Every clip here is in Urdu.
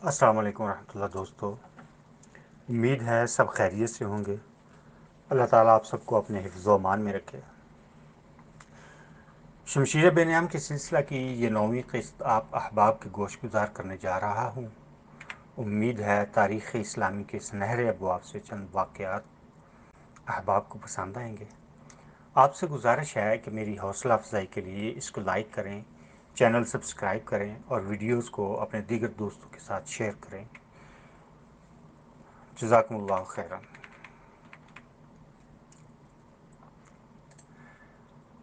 السلام علیکم ورحمۃ اللہ دوستو، امید ہے سب خیریت سے ہوں گے۔ اللہ تعالیٰ آپ سب کو اپنے حفظ و امان میں رکھے۔ شمشیر بے نعام کے سلسلہ کی یہ 9ویں قسط آپ احباب کے گوش گزار کرنے جا رہا ہوں۔ امید ہے تاریخ اسلامی کے سنہرے ابواب سے چند واقعات احباب کو پسند آئیں گے۔ آپ سے گزارش ہے کہ میری حوصلہ افزائی کے لیے اس کو لائک کریں، چینل سبسکرائب کریں اور ویڈیوز کو اپنے دیگر دوستوں کے ساتھ شیئر کریں۔ جزاکم اللہ خیرا۔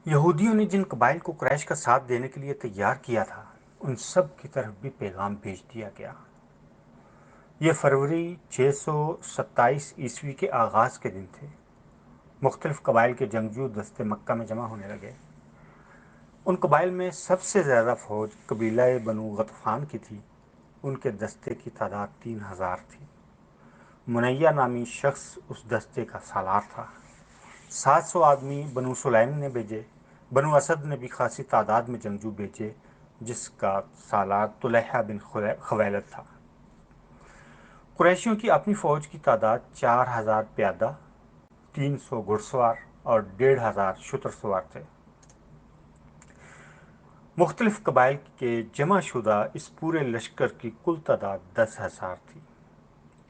یہودیوں نے جن قبائل کو قریش کا ساتھ دینے کے لیے تیار کیا تھا، ان سب کی طرف بھی پیغام بھیج دیا گیا۔ یہ فروری 627 کے آغاز کے دن تھے۔ مختلف قبائل کے جنگجو دستے مکہ میں جمع ہونے لگے۔ ان قبائل میں سب سے زیادہ فوج قبیلہ بنو غطفان کی تھی۔ ان کے دستے کی تعداد 3000 تھی۔ منیہ نامی شخص اس دستے کا سالار تھا۔ 700 آدمی بنو سلیم نے بھیجے۔ بنو اسد نے بھی خاصی تعداد میں جنگجو بھیجے، جس کا سالار طلحہ بن خویلد تھا۔ قریشیوں کی اپنی فوج کی تعداد 4000 پیادہ، 300 گھڑ سوار اور 1500 شتر سوار تھے۔ مختلف قبائل کے جمع شدہ اس پورے لشکر کی کل تعداد 10,000 تھی،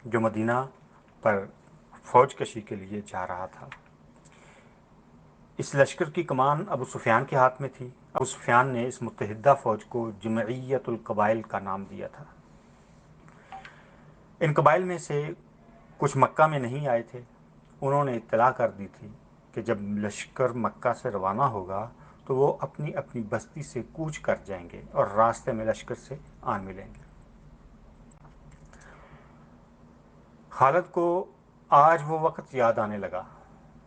جو مدینہ پر فوج کشی کے لیے جا رہا تھا۔ اس لشکر کی کمان ابو سفیان کے ہاتھ میں تھی۔ ابو سفیان نے اس متحدہ فوج کو جمعیت القبائل کا نام دیا تھا۔ ان قبائل میں سے کچھ مکہ میں نہیں آئے تھے۔ انہوں نے اطلاع کر دی تھی کہ جب لشکر مکہ سے روانہ ہوگا تو وہ اپنی اپنی بستی سے کوچ کر جائیں گے اور راستے میں لشکر سے آن ملیں گے۔ خالد کو آج وہ وقت یاد آنے لگا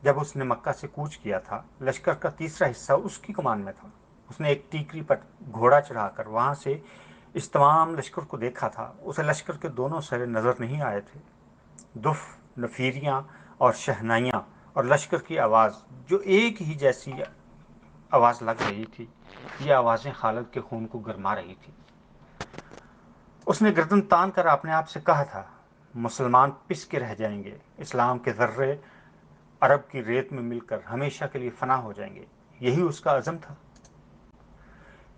جب اس نے مکہ سے کوچ کیا تھا۔ لشکر کا تیسرا حصہ اس کی کمان میں تھا۔ اس نے ایک ٹیکری پر گھوڑا چڑھا کر وہاں سے اس تمام لشکر کو دیکھا تھا۔ اسے لشکر کے دونوں سرے نظر نہیں آئے تھے۔ دف، نفیریاں اور شہنائیاں اور لشکر کی آواز جو ایک ہی جیسی آواز لگ رہی تھی، یہ آوازیں خالد کے خون کو گرما رہی تھی۔ اس نے گردن تان کر اپنے آپ سے کہا تھا، مسلمان پس کے رہ جائیں گے، اسلام کے ذرے عرب کی ریت میں مل کر ہمیشہ کے لیے فنا ہو جائیں گے۔ یہی اس کا عزم تھا۔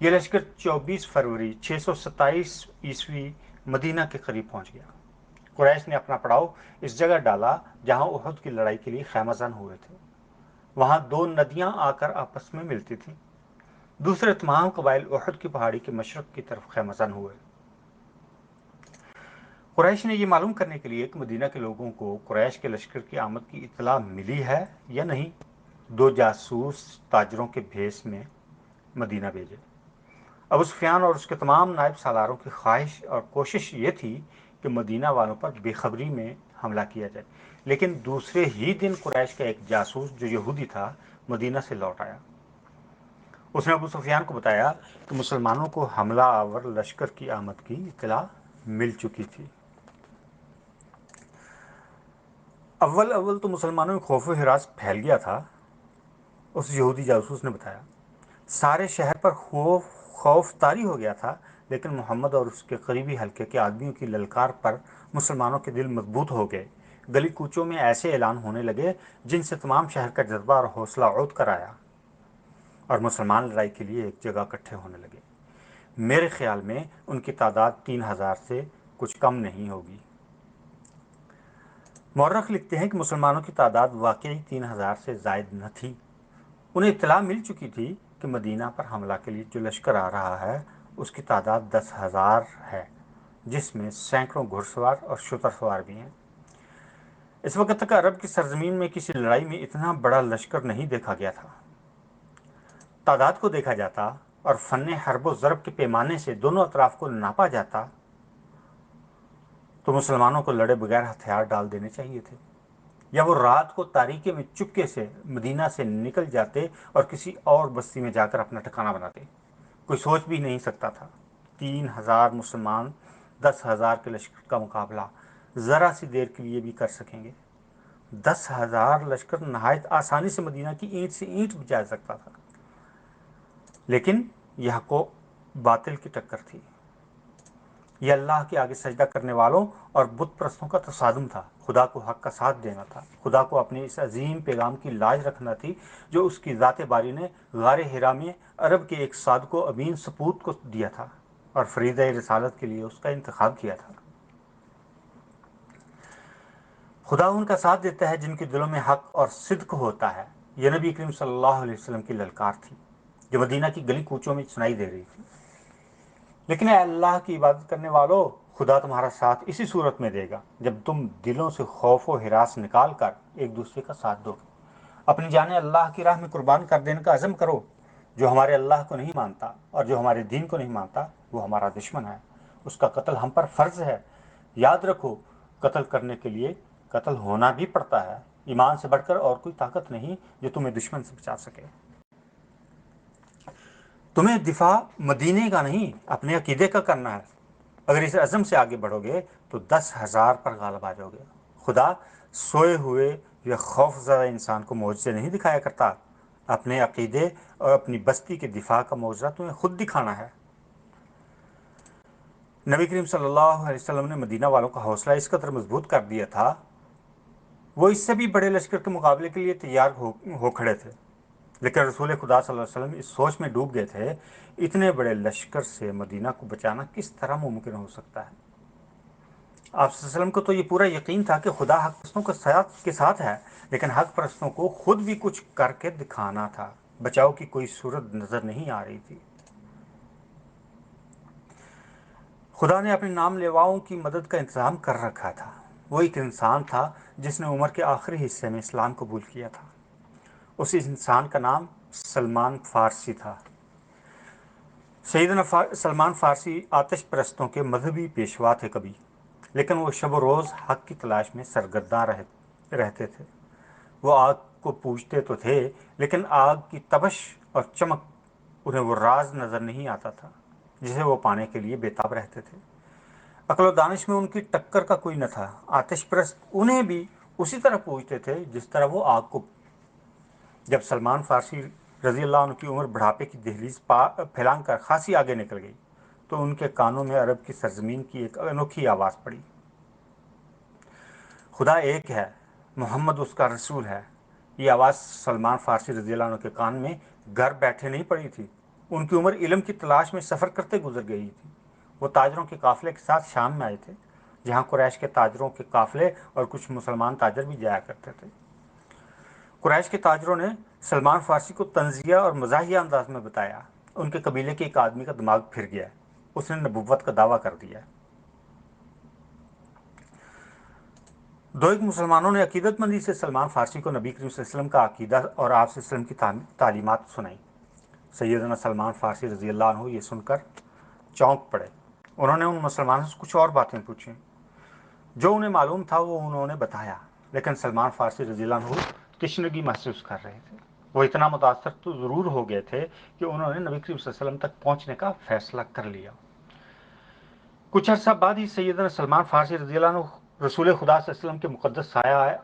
یہ لشکر 24 فروری 627 مدینہ کے قریب پہنچ گیا۔ قریش نے اپنا پڑاؤ اس جگہ ڈالا جہاں احد کی لڑائی کے لیے خیمہ زن ہوئے تھے۔ وہاں 2 ندیاں آ کر آپس میں ملتی تھیں۔ دوسرے تمام قبائل احد کی پہاڑی کے مشرق کی طرف خیمہ زن ہوئے۔ قریش نے یہ معلوم کرنے کے لیے کہ مدینہ کے لوگوں کو قریش کے لشکر کی آمد کی اطلاع ملی ہے یا نہیں، 2 جاسوس تاجروں کے بھیس میں مدینہ بھیجے۔ ابو سفیان اور اس کے تمام نائب سالاروں کی خواہش اور کوشش یہ تھی کہ مدینہ والوں پر بے خبری میں حملہ کیا جائے، لیکن دوسرے ہی دن قریش کا ایک جاسوس جو یہودی تھا مدینہ سے لوٹ آیا۔ اس نے ابو سفیان کو بتایا کہ مسلمانوں کو حملہ آور لشکر کی آمد کی اطلاع مل چکی تھی۔ اول تو مسلمانوں میں خوف و ہراس پھیل گیا تھا۔ اس یہودی جاسوس نے بتایا سارے شہر پر خوف طاری ہو گیا تھا، لیکن محمد اور اس کے قریبی حلقے کے آدمیوں کی للکار پر مسلمانوں کے دل مضبوط ہو گئے۔ گلی کوچوں میں ایسے اعلان ہونے لگے جن سے تمام شہر کا جذبہ اور حوصلہ عود کر آیا اور مسلمان لڑائی کے لیے ایک جگہ اکٹھے ہونے لگے۔ میرے خیال میں ان کی تعداد 3000 سے کچھ کم نہیں ہوگی۔ مورخ لکھتے ہیں کہ مسلمانوں کی تعداد واقعی 3000 سے زائد نہ تھی۔ انہیں اطلاع مل چکی تھی کہ مدینہ پر حملہ کے لیے جو لشکر آ رہا ہے اس کی تعداد 10,000 ہے، جس میں سینکڑوں گھڑ سوار اور شتر سوار بھی ہیں۔ اس وقت تک عرب کی سرزمین میں کسی لڑائی میں اتنا بڑا لشکر نہیں دیکھا گیا تھا۔ تعداد کو دیکھا جاتا اور فن حرب و ضرب کے پیمانے سے دونوں اطراف کو ناپا جاتا تو مسلمانوں کو لڑے بغیر ہتھیار ڈال دینے چاہیے تھے، یا وہ رات کو تاریکی میں چپکے سے مدینہ سے نکل جاتے اور کسی اور بستی میں جا کر اپنا ٹھکانہ بناتے۔ کوئی سوچ بھی نہیں سکتا تھا 3000 مسلمان 10,000 کے لشکر کا مقابلہ ذرا سی دیر کے لیے بھی کر سکیں گے۔ 10,000 لشکر نہایت آسانی سے مدینہ کی اینٹ سے اینٹ بجا سکتا تھا، لیکن یہ حق و باطل کی ٹکر تھی۔ یہ اللہ کے آگے سجدہ کرنے والوں اور بت پرستوں کا تصادم تھا۔ خدا کو حق کا ساتھ دینا تھا، خدا کو اپنے اس عظیم پیغام کی لاج رکھنا تھی جو اس کی ذات باری نے غار حرا میں عرب کے ایک صادق و امین سپوت کو دیا تھا اور فریضہ رسالت کے لیے اس کا انتخاب کیا تھا۔ خدا ان کا ساتھ دیتا ہے جن کے دلوں میں حق اور صدق ہوتا ہے۔ یہ نبی کریم صلی اللہ علیہ وسلم کی للکار تھی جو مدینہ کی گلی کوچوں میں سنائی دے رہی تھی۔ لیکن اے اللہ کی عبادت کرنے والو، خدا تمہارا ساتھ اسی صورت میں دے گا جب تم دلوں سے خوف و ہراس نکال کر ایک دوسرے کا ساتھ دو گے، اپنی جانیں اللہ کی راہ میں قربان کر دینے کا عزم کرو۔ جو ہمارے اللہ کو نہیں مانتا اور جو ہمارے دین کو نہیں مانتا وہ ہمارا دشمن ہے، اس کا قتل ہم پر فرض ہے۔ یاد رکھو، قتل کرنے کے لیے قتل ہونا بھی پڑتا ہے۔ ایمان سے بڑھ کر اور کوئی طاقت نہیں جو تمہیں دشمن سے بچا سکے۔ تمہیں دفاع مدینے کا نہیں اپنے عقیدے کا کرنا ہے۔ اگر اس عزم سے آگے بڑھو گے تو 10,000 پر غالب آ جاؤ گے۔ خدا سوئے ہوئے یا خوف زدہ انسان کو معجزے نہیں دکھایا کرتا، اپنے عقیدے اور اپنی بستی کے دفاع کا معجزہ تمہیں خود دکھانا ہے۔ نبی کریم صلی اللہ علیہ وسلم نے مدینہ والوں کا حوصلہ اس قدر مضبوط کر دیا تھا، وہ اس سے بھی بڑے لشکر کے مقابلے کے لیے تیار ہو کھڑے تھے، لیکن رسول خدا صلی اللہ علیہ وسلم اس سوچ میں ڈوب گئے تھے، اتنے بڑے لشکر سے مدینہ کو بچانا کس طرح ممکن ہو سکتا ہے۔ آپ صلی اللہ علیہ وسلم کو تو یہ پورا یقین تھا کہ خدا حق پرستوں کے ساتھ ہے، لیکن حق پرستوں کو خود بھی کچھ کر کے دکھانا تھا۔ بچاؤ کی کوئی صورت نظر نہیں آ رہی تھی۔ خدا نے اپنے نام لیواؤں کی مدد کا انتظام کر رکھا تھا۔ وہ ایک انسان تھا جس نے عمر کے آخری حصے میں اسلام قبول کیا تھا۔ اس انسان کا نام سلمان فارسی تھا۔ سیدنا سلمان فارسی آتش پرستوں کے مذہبی پیشوا تھے کبھی، لیکن وہ شب و روز حق کی تلاش میں سرگرداں رہتے تھے۔ وہ آگ کو پوجتے تو تھے، لیکن آگ کی تبش اور چمک انہیں وہ راز نظر نہیں آتا تھا جسے وہ پانے کے لیے بےتاب رہتے تھے۔ عقل و دانش میں ان کی ٹکر کا کوئی نہ تھا۔ آتش پرست انہیں بھی اسی طرح پوجتے تھے جس طرح وہ آگ کو۔ جب سلمان فارسی رضی اللہ عنہ کی عمر بڑھاپے کی دہلیز پھیلان کر خاصی آگے نکل گئی تو ان کے کانوں میں عرب کی سرزمین کی ایک انوکھی آواز پڑی، خدا ایک ہے، محمد اس کا رسول ہے۔ یہ آواز سلمان فارسی رضی اللہ عنہ کے کان میں گھر بیٹھے نہیں پڑی تھی، ان کی عمر علم کی تلاش میں سفر کرتے گزر گئی تھی۔ وہ تاجروں کے قافلے کے ساتھ شام میں آئے تھے، جہاں قریش کے تاجروں کے قافلے اور کچھ مسلمان تاجر بھی جایا کرتے تھے۔ قریش کے تاجروں نے سلمان فارسی کو طنزیہ اور مزاحیہ انداز میں بتایا، ان کے قبیلے کے ایک آدمی کا دماغ پھر گیا، اس نے نبوت کا دعویٰ کر دیا۔ دو ایک مسلمانوں نے عقیدت مندی سے سلمان فارسی کو نبی کریم صلی اللہ علیہ وسلم کا عقیدہ اور آپ صلی اللہ علیہ وسلم کی تعلیمات سنائی۔ سیدنا سلمان فارسی رضی اللہ عنہ یہ سن کر چونک پڑے۔ انہوں نے ان مسلمانوں سے کچھ اور باتیں پوچھیں، جو انہیں معلوم تھا وہ انہوں نے بتایا، لیکن سلمان فارسی رضی اللہ عنہ تشنگی محسوس کر رہے تھے۔ وہ اتنا متاثر تو ضرور ہو گئے تھے کہ انہوں نے نبی کریم صلی اللہ علیہ وسلم تک پہنچنے کا فیصلہ کر لیا۔ کچھ عرصہ بعد ہی سیدنا سلمان فارسی رضی اللہ عنہ رسول خدا صلی اللہ علیہ وسلم کے مقدس سایہ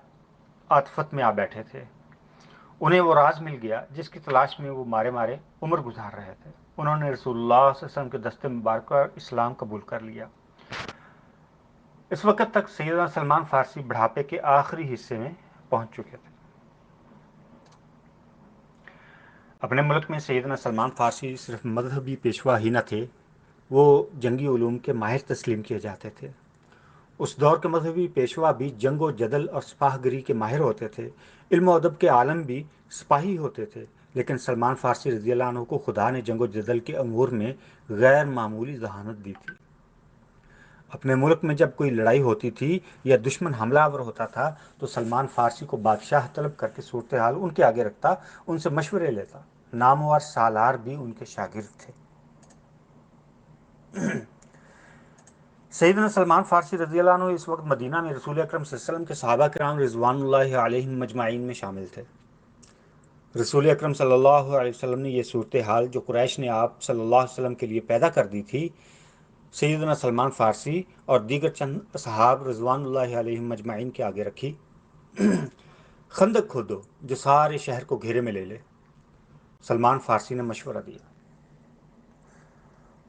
عاطفت میں آ بیٹھے تھے۔ انہیں وہ راز مل گیا جس کی تلاش میں وہ مارے مارے عمر گزار رہے تھے۔ انہوں نے رسول اللہ صلی اللہ علیہ وسلم کے دست مبارک پر اسلام قبول کر لیا۔ اس وقت تک سیدنا سلمان فارسی بڑھاپے کے آخری حصے میں پہنچ چکے تھے۔ اپنے ملک میں سیدنا سلمان فارسی صرف مذہبی پیشوا ہی نہ تھے، وہ جنگی علوم کے ماہر تسلیم کیے جاتے تھے۔ اس دور کے مذہبی پیشوا بھی جنگ و جدل اور سپاہ گری کے ماہر ہوتے تھے، علم و ادب کے عالم بھی سپاہی ہوتے تھے، لیکن سلمان فارسی رضی اللہ عنہ کو خدا نے جنگ و جدل کے امور میں غیر معمولی ذہانت دی تھی۔ اپنے ملک میں جب کوئی لڑائی ہوتی تھی یا دشمن حملہ آور ہوتا تھا تو سلمان فارسی کو بادشاہ طلب کر کے صورتحال ان کے آگے رکھتا، ان سے مشورے لیتا۔ نامور سالار بھی ان کے شاگرد تھے۔ سیدنا سلمان فارسی رضی اللہ عنہ اس وقت مدینہ میں رسول اکرم صلی اللہ علیہ وسلم کے صحابہ کرام رضوان اللہ علیہم مجمعین میں شامل تھے۔ رسول اکرم صلی اللہ علیہ وسلم نے یہ صورتحال جو قریش نے آپ صلی اللہ علیہ وسلم کے لیے پیدا کر دی تھی، سیدنا سلمان فارسی اور دیگر چند صحاب رضوان اللہ علیہم مجمعین کے آگے رکھی۔ خندق کھودو جو سارے شہر کو گھیرے میں لے لے۔ سلمان فارسی نے مشورہ دیا۔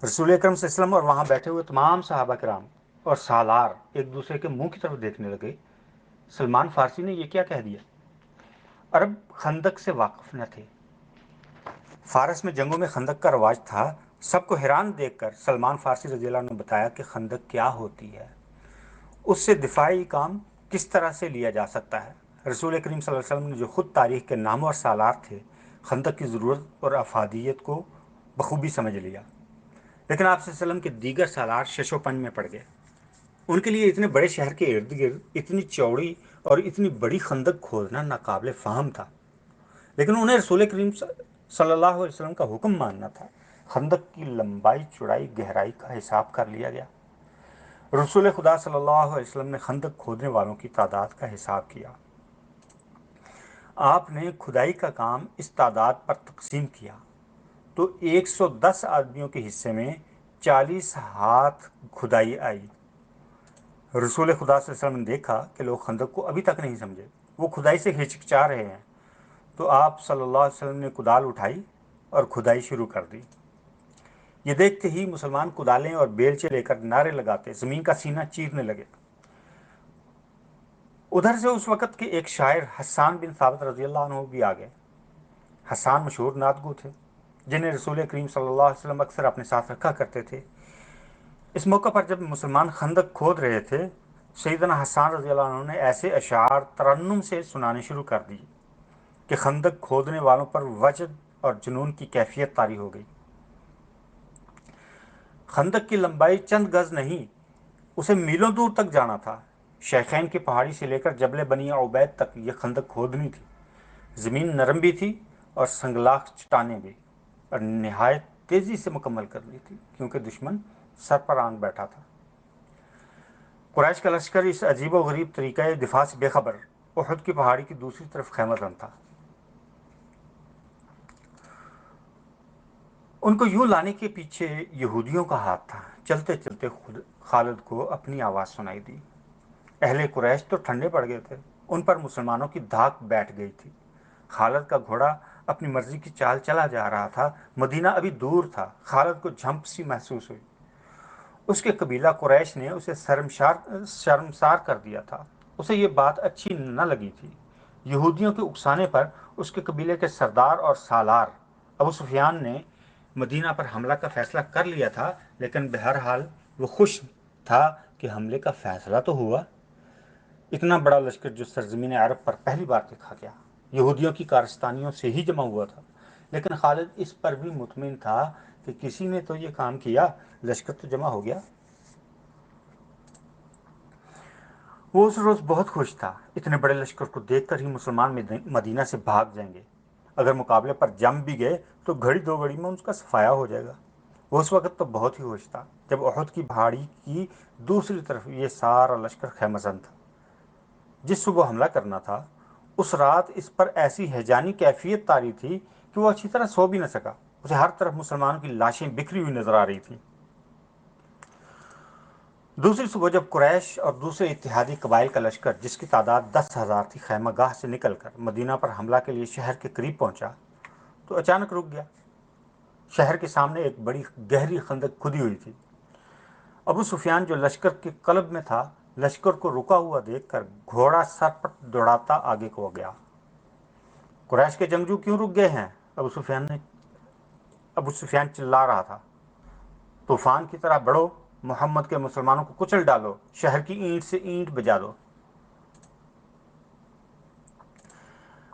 رسول اکرم صلی اللہ علیہ وسلم اور وہاں بیٹھے ہوئے تمام صحابہ کرام اور سالار ایک دوسرے کے منہ کی طرف دیکھنے لگے۔ سلمان فارسی نے یہ کیا کہہ دیا؟ عرب خندق سے واقف نہ تھے، فارس میں جنگوں میں خندق کا رواج تھا۔ سب کو حیران دیکھ کر سلمان فارسی رضی اللہ عنہ نے بتایا کہ خندق کیا ہوتی ہے، اس سے دفاعی کام کس طرح سے لیا جا سکتا ہے۔ رسول کریم صلی اللہ علیہ وسلم نے جو خود تاریخ کے نام اور سالار تھے، خندق کی ضرورت اور افادیت کو بخوبی سمجھ لیا، لیکن آپ صلی اللہ علیہ وسلم کے دیگر سالار شش و پنج میں پڑ گئے۔ ان کے لیے اتنے بڑے شہر کے ارد گرد اتنی چوڑی اور اتنی بڑی خندق کھودنا ناقابل فہم تھا، لیکن انہیں رسول کریم صلی اللہ علیہ وسلم کا حکم ماننا تھا۔ خندق کی لمبائی، چوڑائی، گہرائی کا حساب کر لیا گیا۔ رسول خدا صلی اللہ علیہ وسلم نے خندق کھودنے والوں کی تعداد کا حساب کیا۔ آپ نے کھدائی کا کام اس تعداد پر تقسیم کیا تو 110 آدمیوں کے حصے میں 40 ہاتھ کھدائی آئی۔ رسول خدا صلی اللہ علیہ وسلم نے دیکھا کہ لوگ خندق کو ابھی تک نہیں سمجھے، وہ کھدائی سے ہچکچا رہے ہیں، تو آپ صلی اللہ علیہ وسلم نے کدال اٹھائی اور کھدائی شروع کر دی۔ یہ دیکھتے ہی مسلمان کدالیں اور بیلچے لے کر نعرے لگاتے زمین کا سینہ چیرنے لگے۔ ادھر سے اس وقت کے ایک شاعر حسان بن ثابت رضی اللہ عنہ بھی آ گئے۔ حسان مشہور نعت گو تھے جنہیں رسول کریم صلی اللہ علیہ وسلم اکثر اپنے ساتھ رکھا کرتے تھے۔ اس موقع پر جب مسلمان خندق کھود رہے تھے، سیدنا حسان رضی اللہ عنہ نے ایسے اشعار ترنم سے سنانے شروع کر دی کہ خندق کھودنے والوں پر وجد اور جنون کی کیفیت طاری ہو گئی۔ خندق کی لمبائی چند گز نہیں، اسے میلوں دور تک جانا تھا۔ شیخین کی پہاڑی سے لے کر جبل بنی عبید تک یہ خندق کھودنی تھی۔ زمین نرم بھی تھی اور سنگلاخ چٹانیں بھی، اور نہایت تیزی سے مکمل کرنی تھی کیونکہ دشمن سر پر آنگ بیٹھا تھا۔ قریش کا لشکر اس عجیب و غریب طریقۂ دفاع سے بے خبر احد کی پہاڑی کی دوسری طرف خیمہ زن تھا۔ ان کو یوں لانے کے پیچھے یہودیوں کا ہاتھ تھا۔ چلتے چلتے خود خالد کو اپنی آواز سنائی دی۔ اہل قریش تو ٹھنڈے پڑ گئے تھے، ان پر مسلمانوں کی دھاک بیٹھ گئی تھی۔ خالد کا گھوڑا اپنی مرضی کی چال چلا جا رہا تھا۔ مدینہ ابھی دور تھا۔ خالد کو جھمپ سی محسوس ہوئی۔ اس کے قبیلہ قریش نے اسے شرمسار کر دیا تھا۔ اسے یہ بات اچھی نہ لگی تھی۔ یہودیوں کے اکسانے پر اس کے قبیلے کے سردار اور سالار ابو سفیان نے مدینہ پر حملہ کا فیصلہ کر لیا تھا، لیکن بہرحال وہ خوش تھا کہ حملے کا فیصلہ تو ہوا۔ اتنا بڑا لشکر جو سرزمین عرب پر پہلی بار دیکھا گیا، یہودیوں کی کارستانیوں سے ہی جمع ہوا تھا، لیکن خالد اس پر بھی مطمئن تھا کہ کسی نے تو یہ کام کیا، لشکر تو جمع ہو گیا۔ وہ اس روز بہت خوش تھا۔ اتنے بڑے لشکر کو دیکھ کر ہی مسلمان مدینہ سے بھاگ جائیں گے۔ اگر مقابلے پر جم بھی گئے تو گھڑی دو گھڑی میں ان کا صفایا ہو جائے گا۔ وہ اس وقت تو بہت ہی خوش تھا جب احد کی پہاڑی کی دوسری طرف یہ سارا لشکر خیمہ زن تھا۔ جس صبح حملہ کرنا تھا، اس رات اس پر ایسی ہیجانی کیفیت طاری تھی کہ وہ اچھی طرح سو بھی نہ سکا۔ اسے ہر طرف مسلمانوں کی لاشیں بکھری ہوئی نظر آ رہی تھیں۔ دوسری صبح جب قریش اور دوسرے اتحادی قبائل کا لشکر جس کی تعداد 10,000 تھی خیمہ گاہ سے نکل کر مدینہ پر حملہ کے لیے شہر کے قریب پہنچا تو اچانک رک گیا۔ شہر کے سامنے ایک بڑی گہری خندق کھدی ہوئی تھی۔ ابو سفیان جو لشکر کے قلب میں تھا، لشکر کو رکا ہوا دیکھ کر گھوڑا سر پر دوڑاتا آگے کو گیا۔ قریش کے جنگجو کیوں رک گئے ہیں؟ ابو سفیان چلا رہا تھا۔ طوفان کی طرح بڑھو، محمد کے مسلمانوں کو کچل ڈالو، شہر کی اینٹ سے اینٹ بجا دو۔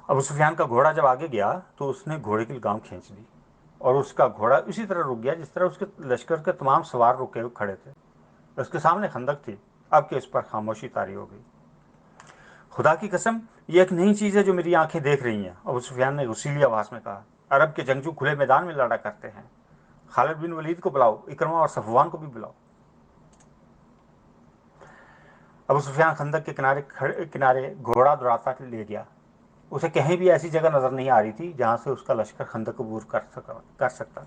ابو سفیان کا گھوڑا جب آگے گیا تو اس نے گھوڑے کی لگام کھینچ دی اور اس کا گھوڑا اسی طرح رک گیا جس طرح اس کے لشکر کے تمام سوار رکے ہوئے کھڑے تھے۔ اس کے سامنے خندق تھی، اب کہ اس پر خاموشی طاری ہو گئی۔ خدا کی قسم، یہ ایک نئی چیز ہے جو میری آنکھیں دیکھ رہی ہیں، ابو سفیان نے غصیلی آواز میں کہا۔ عرب کے جنگجو کھلے میدان میں لڑا کرتے ہیں۔ خالد بن ولید کو بلاؤ، اکرمہ اور صفوان کو بھی بلاؤ۔ ابو سفیان خندق کے کنارے گھوڑا دوڑاتا لے گیا۔ اسے کہیں بھی ایسی جگہ نظر نہیں آ رہی تھی جہاں سے اس کا لشکر خندق عبور کر سکتا۔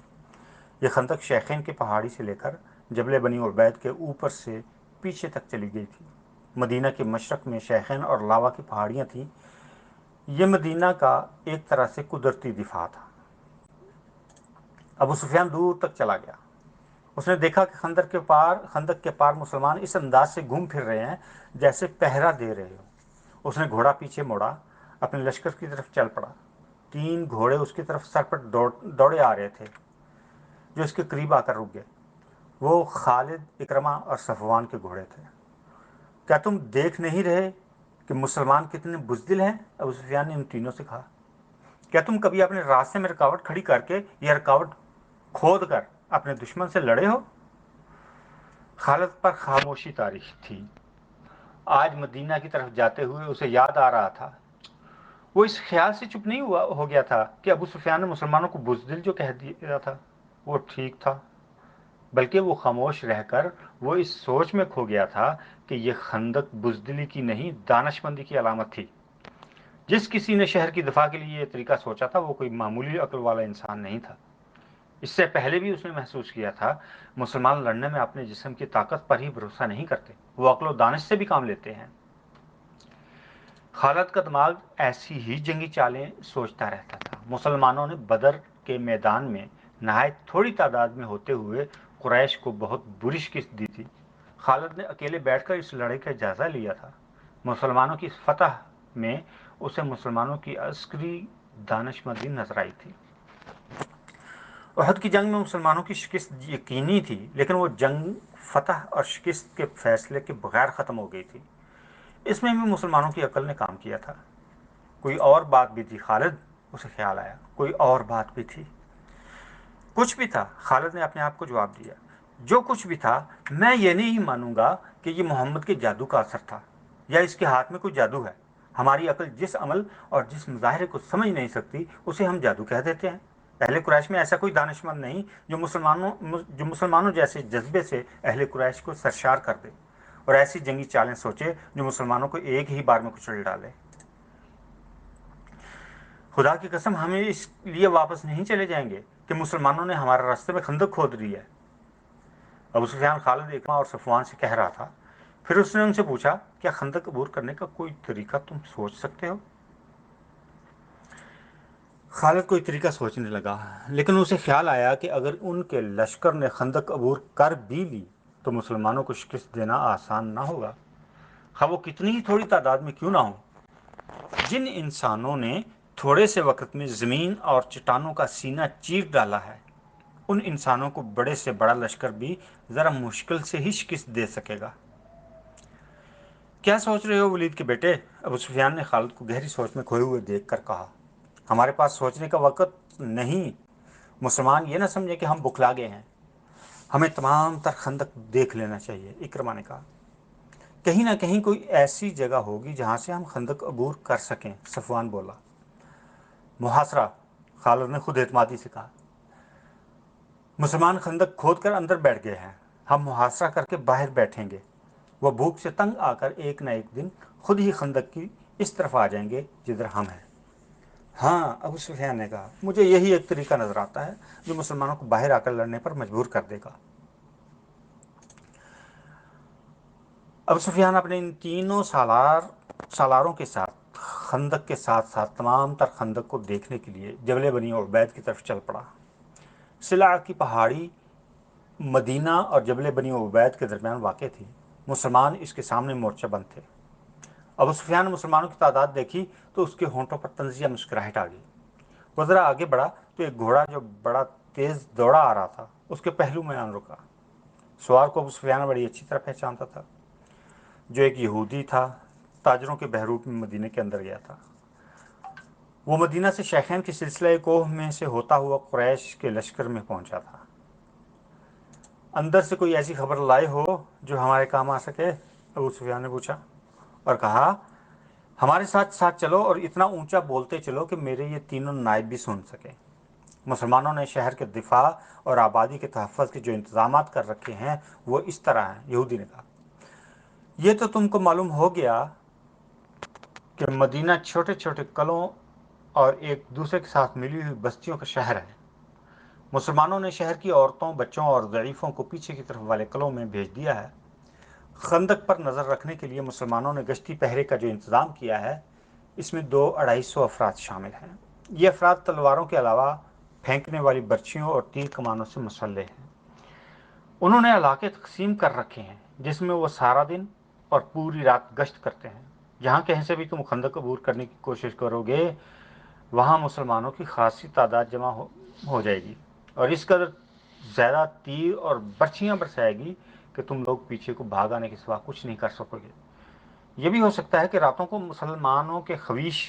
یہ خندق شیخین کی پہاڑی سے لے کر جبل بنی عبید کے اوپر سے پیچھے تک چلی گئی تھی۔ مدینہ کے مشرق میں شیخین اور لاوا کی پہاڑیاں تھیں۔ یہ مدینہ کا ایک طرح سے قدرتی دفاع تھا۔ ابو سفیان دور تک چلا گیا۔ اس نے دیکھا کہ خندق کے پار مسلمان اس انداز سے گھوم پھر رہے ہیں جیسے پہرا دے رہے ہو۔ اس نے گھوڑا پیچھے موڑا، اپنے لشکر کی طرف چل پڑا۔ 3 گھوڑے اس کی طرف سر پر دوڑے آ رہے تھے جو اس کے قریب آ کر رک گئے۔ وہ خالد، اکرمہ اور صفوان کے گھوڑے تھے۔ کیا تم دیکھ نہیں رہے کہ مسلمان کتنے بزدل ہیں؟ ابو سفیان نے ان تینوں سے کہا۔ کیا تم کبھی اپنے راستے میں رکاوٹ کھڑی کر کے یا رکاوٹ کھود کر اپنے دشمن سے لڑے ہو؟ خالد پر خاموشی طاری تھی۔ آج مدینہ کی طرف جاتے ہوئے اسے یاد آ رہا تھا، وہ اس خیال سے چپ نہیں ہو گیا تھا کہ ابو سفیان نے مسلمانوں کو بزدل جو کہہ دیا تھا وہ ٹھیک تھا، بلکہ وہ خاموش رہ کر وہ اس سوچ میں کھو گیا تھا کہ یہ خندق بزدلی کی نہیں، دانش مندی کی علامت تھی۔ جس کسی نے شہر کی دفاع کے لیے یہ طریقہ سوچا تھا وہ کوئی معمولی عقل والا انسان نہیں تھا۔ اس سے پہلے بھی اس نے محسوس کیا تھا مسلمان لڑنے میں اپنے جسم کی طاقت پر ہی بھروسہ نہیں کرتے، وہ عقل و دانش سے بھی کام لیتے ہیں۔ خالد کا دماغ ایسی ہی جنگی چالیں سوچتا رہتا تھا۔ مسلمانوں نے بدر کے میدان میں نہایت تھوڑی تعداد میں ہوتے ہوئے قریش کو بہت بری شکست دی تھی۔ خالد نے اکیلے بیٹھ کر اس لڑائی کا جائزہ لیا تھا۔ مسلمانوں کی فتح میں اسے مسلمانوں کی عسکری دانش مندی نظر آئی تھی۔ احد کی جنگ میں مسلمانوں کی شکست یقینی تھی، لیکن وہ جنگ فتح اور شکست کے فیصلے کے بغیر ختم ہو گئی تھی۔ اس میں بھی مسلمانوں کی عقل نے کام کیا تھا۔ کوئی اور بات بھی تھی خالد، اسے خیال آیا، کوئی اور بات بھی تھی۔ کچھ بھی تھا، خالد نے اپنے آپ کو جواب دیا۔ جو کچھ بھی تھا، میں یہ نہیں مانوں گا کہ یہ محمد کے جادو کا اثر تھا یا اس کے ہاتھ میں کوئی جادو ہے۔ ہماری عقل جس عمل اور جس مظاہرے کو سمجھ نہیں سکتی اسے ہم جادو کہہ دیتے ہیں۔ اہل قریش میں ایسا کوئی دانشمند نہیں جو مسلمانوں جیسے جذبے سے اہل قریش کو سرشار کر دے اور ایسی جنگی چالیں سوچے جو مسلمانوں کو ایک ہی بار میں کچل ڈالے۔ خدا کی قسم، ہم اس لیے واپس نہیں چلے جائیں گے کہ مسلمانوں نے ہمارے راستے میں خندق کھود دی ہے، ابو سفیان خالد، اکرمہ اور صفوان سے کہہ رہا تھا۔ پھر اس نے ان سے پوچھا، کیا خندق عبور کرنے کا کوئی طریقہ تم سوچ سکتے ہو؟ خالد کوئی طریقہ سوچنے لگا، لیکن اسے خیال آیا کہ اگر ان کے لشکر نے خندق عبور کر بھی لی تو مسلمانوں کو شکست دینا آسان نہ ہوگا، خواہ وہ کتنی ہی تھوڑی تعداد میں کیوں نہ ہوں۔ جن انسانوں نے تھوڑے سے وقت میں زمین اور چٹانوں کا سینہ چیر ڈالا ہے، ان انسانوں کو بڑے سے بڑا لشکر بھی ذرا مشکل سے ہی شکست دے سکے گا۔ کیا سوچ رہے ہو ولید کے بیٹے؟ ابو سفیان نے خالد کو گہری سوچ میں کھوئے ہوئے دیکھ کر کہا۔ ہمارے پاس سوچنے کا وقت نہیں، مسلمان یہ نہ سمجھے کہ ہم بکھلا گئے ہیں، ہمیں تمام تر خندق دیکھ لینا چاہیے، اکرمہ نے کہا۔ کہیں نہ کہیں کوئی ایسی جگہ ہوگی جہاں سے ہم خندق عبور کر سکیں، صفوان بولا۔ محاصرہ، خالد نے خود اعتمادی سے کہا۔ مسلمان خندق کھود کر اندر بیٹھ گئے ہیں، ہم محاصرہ کر کے باہر بیٹھیں گے۔ وہ بھوک سے تنگ آ کر ایک نہ ایک دن خود ہی خندق کی اس طرف آ جائیں گے جدھر ہم ہیں۔ ہاں، ابو سفیان نے کہا، مجھے یہی ایک طریقہ نظر آتا ہے جو مسلمانوں کو باہر آ کر لڑنے پر مجبور کر دے گا۔ ابو سفیان اپنے ان تینوں سالاروں کے ساتھ خندق کے ساتھ ساتھ تمام تر خندق کو دیکھنے کے لیے جبل بنی عبید کی طرف چل پڑا۔ سلع کی پہاڑی مدینہ اور جبل بنی عبید کے درمیان واقع تھی۔ مسلمان اس کے سامنے مورچہ بند تھے۔ ابو سفیان نے مسلمانوں کی تعداد دیکھی تو اس کے ہونٹوں پر طنزیہ مسکراہٹ آ گئی۔ وہ ذرا آگے بڑھا تو ایک گھوڑا جو بڑا تیز دوڑا آ رہا تھا اس کے پہلو میں آن رکا۔ سوار کو ابو سفیان بڑی اچھی طرح پہچانتا تھا، جو ایک یہودی تھا، تاجروں کے بہروپ میں مدینے کے اندر گیا تھا۔ وہ مدینہ سے شیخین کے سلسلہ کوہ میں سے ہوتا ہوا قریش کے لشکر میں پہنچا تھا۔ اندر سے کوئی ایسی خبر لائے ہو جو ہمارے کام آ سکے؟ ابو سفیان نے پوچھا، اور کہا، ہمارے ساتھ ساتھ چلو اور اتنا اونچا بولتے چلو کہ میرے یہ تینوں نائب بھی سن سکیں۔ مسلمانوں نے شہر کے دفاع اور آبادی کے تحفظ کے جو انتظامات کر رکھے ہیں وہ اس طرح ہیں، یہودی نے کہا۔ یہ تو تم کو معلوم ہو گیا کہ مدینہ چھوٹے چھوٹے قلعوں اور ایک دوسرے کے ساتھ ملی ہوئی بستیوں کا شہر ہے۔ مسلمانوں نے شہر کی عورتوں، بچوں اور ضعیفوں کو پیچھے کی طرف والے قلعوں میں بھیج دیا ہے۔ خندق پر نظر رکھنے کے لیے مسلمانوں نے گشتی پہرے کا جو انتظام کیا ہے اس میں 200-250 افراد شامل ہیں۔ یہ افراد تلواروں کے علاوہ پھینکنے والی برچھیوں اور تیر کمانوں سے مسلح ہیں۔ انہوں نے علاقے تقسیم کر رکھے ہیں جس میں وہ سارا دن اور پوری رات گشت کرتے ہیں. جہاں کہیں سے بھی تم خندق عبور کرنے کی کوشش کرو گے وہاں مسلمانوں کی خاصی تعداد جمع ہو جائے گی اور اس قدر زیادہ تیر اور برچیاں برسائے گی کہ تم لوگ پیچھے کو بھاگ آنے کے سوا کچھ نہیں کر سکو گے. یہ بھی ہو سکتا ہے کہ راتوں کو مسلمانوں کے خویش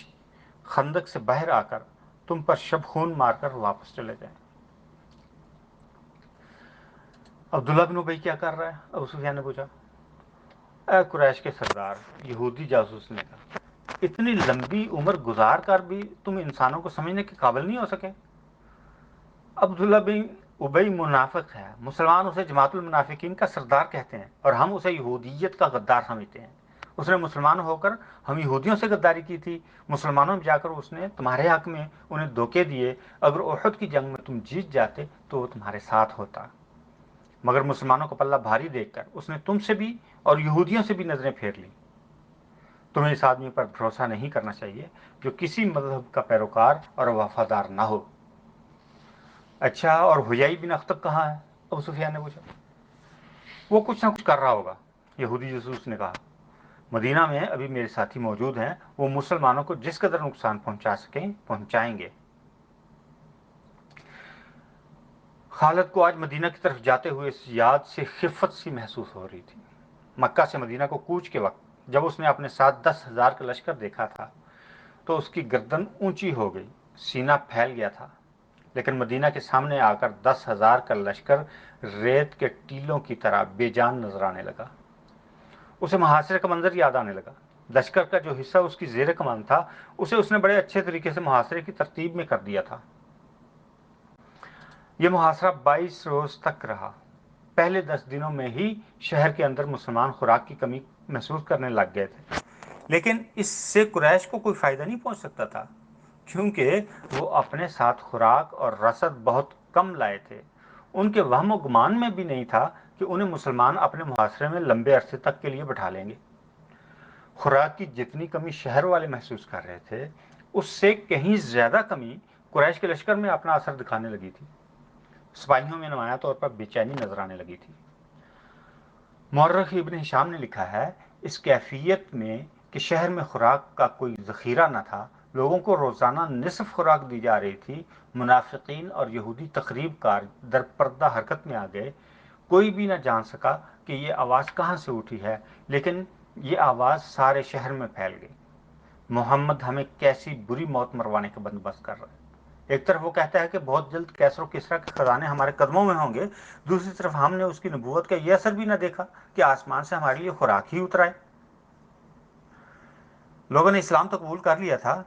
خندق سے باہر آ کر تم پر شب خون مار کر واپس چلے جائیں. عبداللہ بن ابی کیا کر رہا ہے؟ ابو سفیان نے پوچھا. اے قریش کے سردار، یہودی جاسوس نے کہا، اتنی لمبی عمر گزار کر بھی تم انسانوں کو سمجھنے کے قابل نہیں ہو سکے. عبداللہ بن ابی منافق ہے، مسلمان اسے جماعت المنافقین کا سردار کہتے ہیں اور ہم اسے یہودیت کا غدار سمجھتے ہیں. اس نے مسلمان ہو کر ہم یہودیوں سے غداری کی تھی. مسلمانوں میں جا کر اس نے تمہارے حق میں انہیں دھوکے دیے. اگر احد کی جنگ میں تم جیت جاتے تو وہ تمہارے ساتھ ہوتا، مگر مسلمانوں کا پلہ بھاری دیکھ کر اس نے تم سے بھی اور یہودیوں سے بھی نظریں پھیر لیں. تمہیں اس آدمی پر بھروسہ نہیں کرنا چاہیے جو کسی مذہب کا پیروکار اور وفادار نہ ہو. اچھا، اور حیی بن اخطب کہاں ہے؟ ابو سفیان نے پوچھا. وہ کچھ نہ کچھ کر رہا ہوگا، یہودی جاسوس نے کہا. مدینہ میں ابھی میرے ساتھی موجود ہیں، وہ مسلمانوں کو جس قدر نقصان پہنچا سکیں پہنچائیں گے. خالد کو آج مدینہ کی طرف جاتے ہوئے اس یاد سے خفت سی محسوس ہو رہی تھی. مکہ سے مدینہ کو کوچ کے وقت جب اس نے اپنے ساتھ 10,000 کا لشکر دیکھا تھا تو اس کی گردن اونچی ہو گئی، سینہ پھیل گیا تھا. لیکن مدینہ کے سامنے آ کر 10,000 کا لشکر ریت کے ٹیلوں کی طرح بے جان نظر آنے لگا. اسے محاصرے کا منظر یاد آنے لگا. لشکر کا جو حصہ اس کی زیر کمان تھا اسے اس نے بڑے اچھے طریقے سے محاصرے کی ترتیب میں کر دیا تھا. یہ محاصرہ 22 روز تک رہا. پہلے 10 دنوں میں ہی شہر کے اندر مسلمان خوراک کی کمی محسوس کرنے لگ گئے تھے. لیکن اس سے قریش کو کوئی فائدہ نہیں پہنچ سکتا تھا کیونکہ وہ اپنے ساتھ خوراک اور رسد بہت کم لائے تھے. ان کے وہم و گمان میں بھی نہیں تھا کہ انہیں مسلمان اپنے محاصرے میں لمبے عرصے تک کے لیے بٹھا لیں گے. خوراک کی جتنی کمی شہر والے محسوس کر رہے تھے اس سے کہیں زیادہ کمی قریش کے لشکر میں اپنا اثر دکھانے لگی تھی. سپاہیوں میں نمایاں طور پر بے چینی نظر آنے لگی تھی. مورخ ابن ہشام نے لکھا ہے، اس کیفیت میں کہ شہر میں خوراک کا کوئی ذخیرہ نہ تھا، لوگوں کو روزانہ نصف خوراک دی جا رہی تھی، منافقین اور یہودی تقریب کار در پردہ حرکت میں آ گئے. کوئی بھی نہ جان سکا کہ یہ آواز کہاں سے اٹھی ہے، لیکن یہ آواز سارے شہر میں پھیل گئی. محمد ہمیں کیسی بری موت مروانے کا بندوبست کر رہا ہے. ایک طرف وہ کہتا ہے کہ بہت جلد کیسر و کسریٰ کے خزانے ہمارے قدموں میں ہوں گے، دوسری طرف ہم نے اس کی نبوت کا یہ اثر بھی نہ دیکھا کہ آسمان سے ہمارے لیے خوراک ہی اترائے. لوگوں نے اسلام تو قبول کر لیا تھا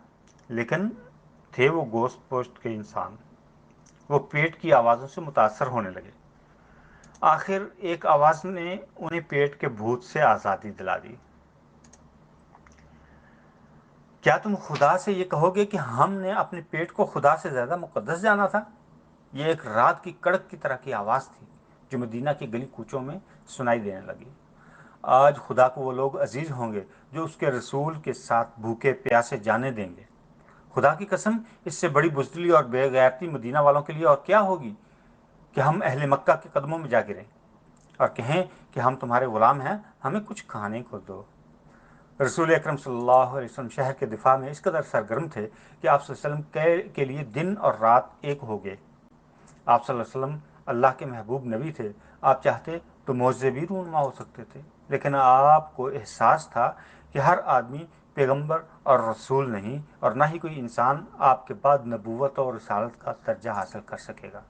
لیکن تھے وہ گوشت پوشت کے انسان. وہ پیٹ کی آوازوں سے متاثر ہونے لگے. آخر ایک آواز نے انہیں پیٹ کے بھوت سے آزادی دلا دی. کیا تم خدا سے یہ کہو گے کہ ہم نے اپنے پیٹ کو خدا سے زیادہ مقدس جانا تھا؟ یہ ایک رات کی کڑک کی طرح کی آواز تھی جو مدینہ کی گلی کوچوں میں سنائی دینے لگی. آج خدا کو وہ لوگ عزیز ہوں گے جو اس کے رسول کے ساتھ بھوکے پیاسے جانے دیں گے. خدا کی قسم، اس سے بڑی بزدلی اور بے غیرتی مدینہ والوں کے لیے اور کیا ہوگی کہ ہم اہل مکہ کے قدموں میں جا گریں اور کہیں کہ ہم تمہارے غلام ہیں، ہمیں کچھ کھانے کو دو. رسول اکرم صلی اللہ علیہ وسلم شہر کے دفاع میں اس قدر سرگرم تھے کہ آپ صلی اللہ علیہ وسلم کے لیے دن اور رات ایک ہو گئے. آپ صلی اللہ علیہ وسلم اللہ کے محبوب نبی تھے. آپ چاہتے تو معجزے بھی رونما ہو سکتے تھے، لیکن آپ کو احساس تھا کہ ہر آدمی پیغمبر اور رسول نہیں اور نہ ہی کوئی انسان آپ کے بعد نبوت اور رسالت کا درجہ حاصل کر سکے گا.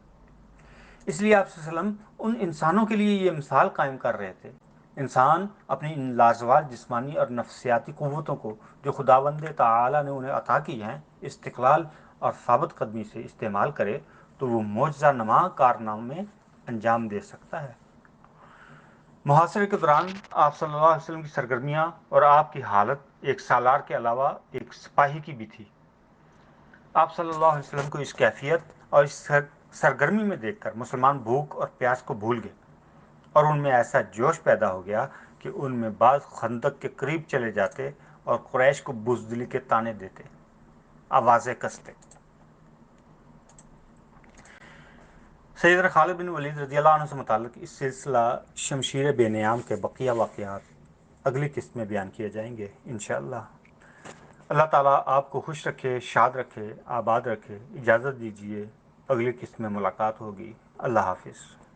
اس لیے آپ صلی اللہ علیہ وسلم ان انسانوں کے لیے یہ مثال قائم کر رہے تھے. انسان اپنی ان لازوال جسمانی اور نفسیاتی قوتوں کو جو خداوند تعالی نے انہیں عطا کی ہیں استقلال اور ثابت قدمی سے استعمال کرے تو وہ معجزہ نما کارنامے انجام دے سکتا ہے. محاصرے کے دوران آپ صلی اللہ علیہ وسلم کی سرگرمیاں اور آپ کی حالت ایک سالار کے علاوہ ایک سپاہی کی بھی تھی. آپ صلی اللہ علیہ وسلم کو اس کیفیت اور اس سرگرمی میں دیکھ کر مسلمان بھوک اور پیاس کو بھول گئے اور ان میں ایسا جوش پیدا ہو گیا کہ ان میں بعض خندق کے قریب چلے جاتے اور قریش کو بزدلی کے طعنے دیتے، آوازیں کستے. سیدنا خالد بن ولید رضی اللہ عنہ سے متعلق اس سلسلہ شمشیر بے نیام کے بقیہ واقعات اگلی قسط میں بیان کیے جائیں گے انشاءاللہ۔ اللہ تعالیٰ آپ کو خوش رکھے، شاد رکھے، آباد رکھے۔ اجازت دیجیے، اگلی قسط میں ملاقات ہوگی۔ اللہ حافظ۔